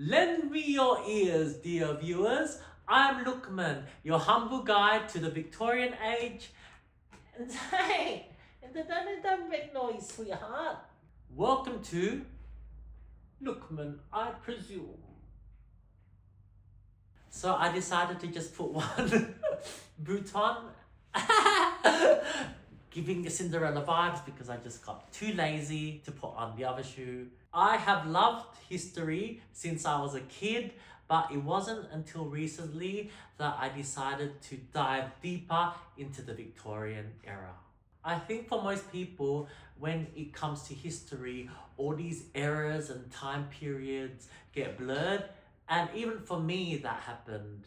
Lend me your ears, dear viewers. I'm Lukman, your humble guide to the Victorian age. And hey, don't make noise, sweetheart. Welcome to Lukman, I presume. So I decided to just put one boot on, giving the Cinderella vibes because I just got too lazy to put on the other shoe. I have loved history since I was a kid, but it wasn't until recently that I decided to dive deeper into the Victorian era. I think for most people, when it comes to history, all these eras and time periods get blurred, and even for me, that happened.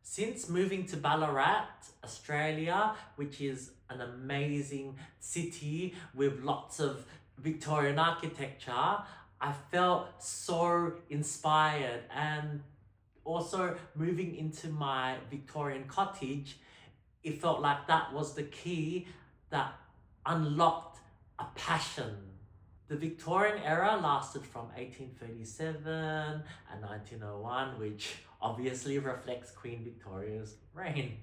Since moving to Ballarat, Australia, which is an amazing city with lots of Victorian architecture, I felt so inspired. And also moving into my Victorian cottage, it felt like that was the key that unlocked a passion. The Victorian era lasted from 1837 and 1901, which obviously reflects Queen Victoria's reign.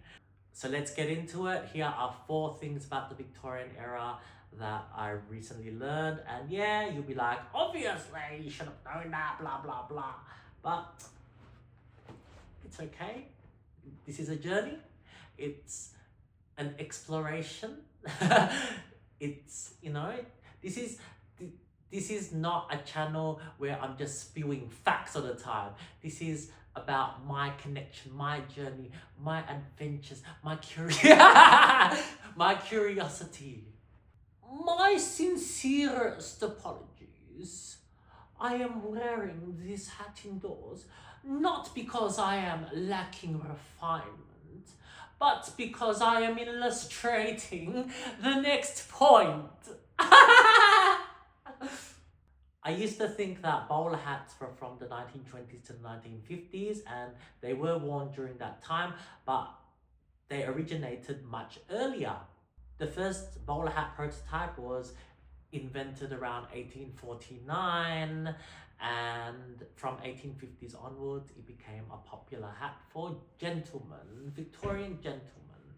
So let's get into it. Here are 4 things about the Victorian era that I recently learned. And yeah, you'll be like, obviously, you should have known that, blah, blah, blah. But it's okay. This is a journey. It's an exploration. It's, this is this is not a channel where I'm just spewing facts all the time. This is about my connection, my journey, my adventures, my my curiosity. My sincerest apologies. I am wearing this hat indoors not because I am lacking refinement, but because I am illustrating the next point. I used to think that bowler hats were from the 1920s to the 1950s and they were worn during that time, but they originated much earlier. The first bowler hat prototype was invented around 1849, and from 1850s onwards it became a popular hat for gentlemen, Victorian gentlemen.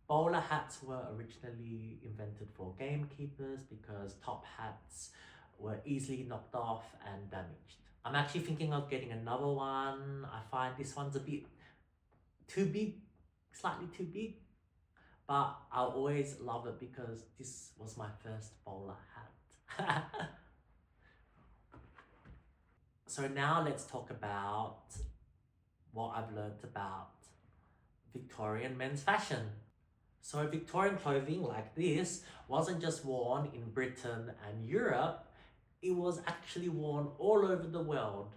Bowler hats were originally invented for gamekeepers because top hats were easily knocked off and damaged. I'm actually thinking of getting another one. I find this one's a bit too big, slightly too big, but I'll always love it because this was my first bowler hat. So now let's talk about what I've learned about Victorian men's fashion. So Victorian clothing like this wasn't just worn in Britain and Europe, it was actually worn all over the world.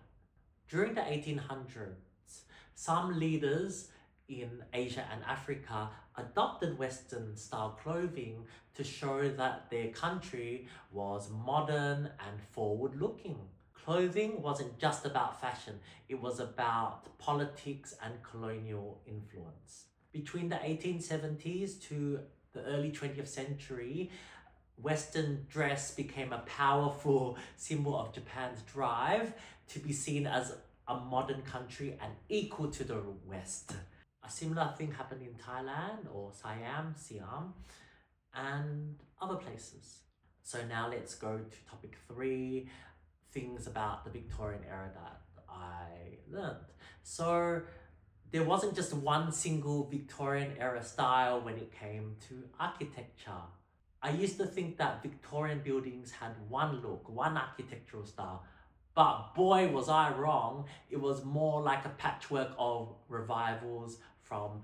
During the 1800s, some leaders in Asia and Africa adopted Western style clothing to show that their country was modern and forward looking. Clothing wasn't just about fashion, it was about politics and colonial influence. Between the 1870s to the early 20th century, Western dress became a powerful symbol of Japan's drive to be seen as a modern country and equal to the West. A similar thing happened in Thailand or Siam, and other places. So now let's go to topic 3, things about the Victorian era that I learned. So there wasn't just one single Victorian era style when it came to architecture. I used to think that Victorian buildings had one look, one architectural style, but boy was I wrong. It was more like a patchwork of revivals from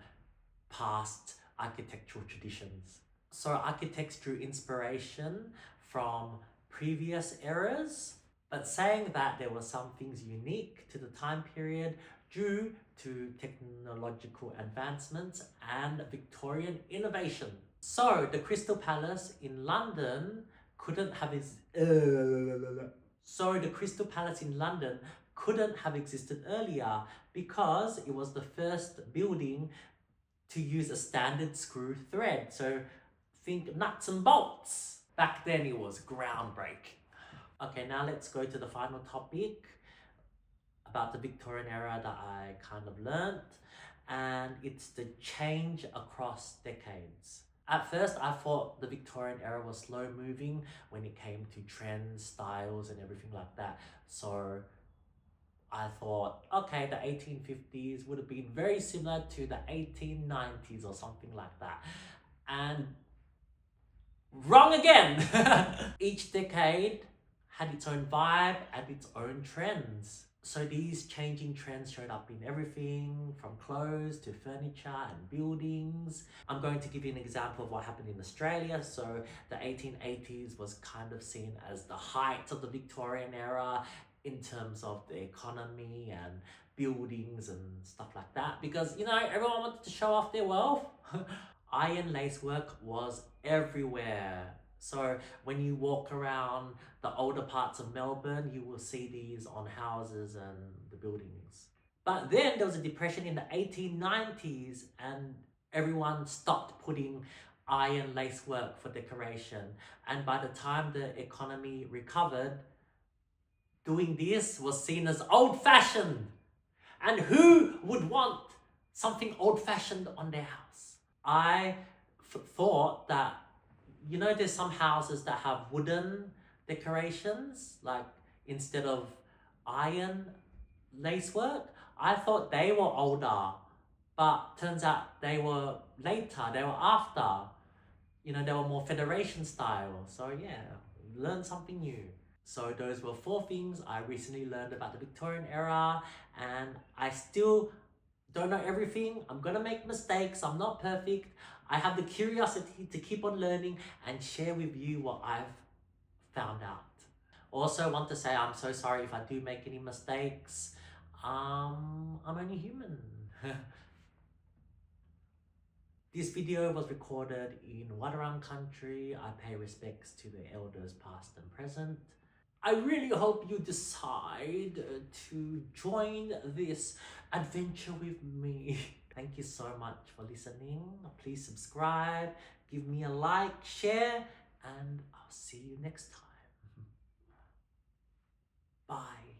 past architectural traditions. So architects drew inspiration from previous eras, but saying that there were some things unique to the time period due to technological advancements and Victorian innovation. So the Crystal Palace in London couldn't have existed earlier because it was the first building to use a standard screw thread. So think nuts and bolts. Back then it was groundbreaking. Okay, now let's go to the final topic. about the Victorian era that I kind of learnt, and it's the change across decades. At first, I thought the Victorian era was slow moving when it came to trends, styles, and everything like that. So I thought, okay, the 1850s would have been very similar to the 1890s or something like that. And wrong again! Each decade had its own vibe and its own trends. So these changing trends showed up in everything from clothes to furniture and buildings. I'm going to give you an example of what happened in Australia. So the 1880s was kind of seen as the height of the Victorian era in terms of the economy and buildings and stuff like that, because everyone wanted to show off their wealth. Iron lacework was everywhere. So when you walk around the older parts of Melbourne, you will see these on houses and the buildings. But then there was a depression in the 1890s and everyone stopped putting iron lacework for decoration. And by the time the economy recovered, doing this was seen as old-fashioned. And who would want something old-fashioned on their house? I thought that, there's some houses that have wooden decorations, like instead of iron lacework. I thought they were older, but turns out they were later, they were after. They were more Federation style. So yeah, learn something new. So those were 4 things I recently learned about the Victorian era, and I still don't know everything. I'm gonna make mistakes. I'm not perfect. I have the curiosity to keep on learning and share with you what I've found out. Also want to say I'm so sorry if I do make any mistakes. I'm only human. This video was recorded in Wadawurrung country. I pay respects to the elders past and present. I really hope you decide to join this adventure with me. Thank you so much for listening. Please subscribe, give me a like, share, and I'll see you next time. Bye.